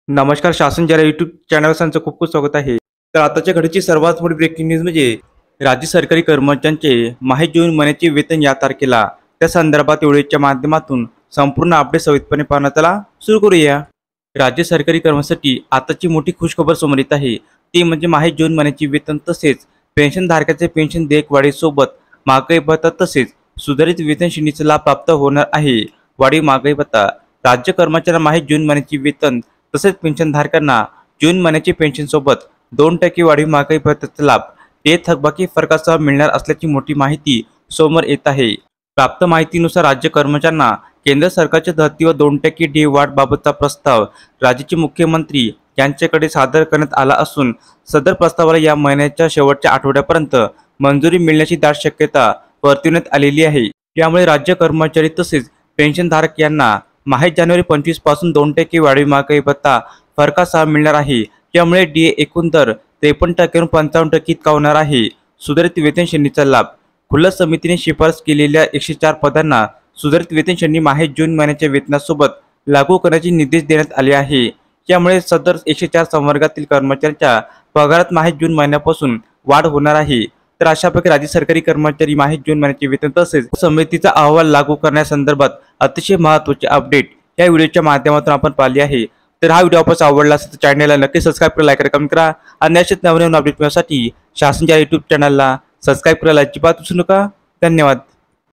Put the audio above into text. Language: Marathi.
नमस्कार. शासन जरा यूट्यूब चॅनलवर त्यांचं खूप खूप स्वागत आहे. तर आताच्या घडीची सर्वात मोठी ब्रेकिंग न्यूज म्हणजे राज्य सरकारी कर्मचाऱ्यांचे माहे जून महिन्याचे वेतन या तारखेला. त्या संदर्भात व्हिडिओच्या माध्यमातून संपूर्ण अपडेट सविस्तरपणे पाहण्याला सुरू करूया. राज्य सरकारी कर्मचाऱ्यांसाठी आताची मोठी खुशखबर समोर येत आहे. ती म्हणजे माहे जून महिन्याचे वेतन तसेच पेन्शनधारकाचे पेन्शन देयक वाढीसोबत महागाई भत्ता तसेच सुधारित वेतन श्रेणीचा लाभ प्राप्त होणार आहे. वाढीव महागाई भत्ता राज्य कर्मचाऱ्यांना माहे जून महिन्याचे वेतन तसेच पेन्शनधारकांना जून महिन्याची पेन्शनसोबत 2% वाढीव महागाई भत्त्याचा लाभ ते थकबाकी फरकासह मिळणार असल्याची मोठी माहिती समोर येत आहे. प्राप्त माहितीनुसार राज्य कर्मचाऱ्यांना केंद्र सरकारच्या धर्तीवर 2% डी वाढबाबतचा प्रस्ताव राज्याचे मुख्यमंत्री यांच्याकडे सादर करण्यात आला असून सदर प्रस्तावाला या महिन्याच्या शेवटच्या आठवड्यापर्यंत मंजुरी मिळण्याची दाट शक्यता वर्तवण्यात आलेली आहे. त्यामुळे राज्य कर्मचारी तसेच पेन्शनधारक यांना माहे जानेवारी 25 पासून 2% वाढीव महागाई भत्ता फरकासह मिळणार आहे. त्यामुळे डीए एकूण दर 53% वरून 55% इतका होणार आहे. सुधारित वेतन श्रेणीचा लाभ खुल्ला समितीने शिफारस केलेल्या 104 पदांना सुधारित वेतन श्रेणी माहे जून महिन्याच्या वेतनासोबत लागू करण्याचे निर्देश देण्यात आले आहे. त्यामुळे सदर 104 संवर्गातील कर्मचाऱ्यांच्या पगारात माहे जून महिन्यापासून वाढ होणार आहे. तर अशा प्रकारे राज्य सरकारी कर्मचारी माहे जून महिन्याचे वेतन तसेच समितीचा अहवाल लागू करण्यासंदर्भात अतिशय महत्त्वाचे अपडेट या व्हिडिओच्या माध्यमातून आपण पाहिले आहे. तर हा व्हिडिओ आपल्याला आवडला असेल तर चॅनलला नक्की सबस्क्राईब करा, लाईक करा, कमेंट करा आणि अशाच नवीन अपडेट मिळवण्यासाठी शासनच्या यूट्यूब चॅनलला सबस्क्राईब करायला अजिबात विसरू नका. धन्यवाद.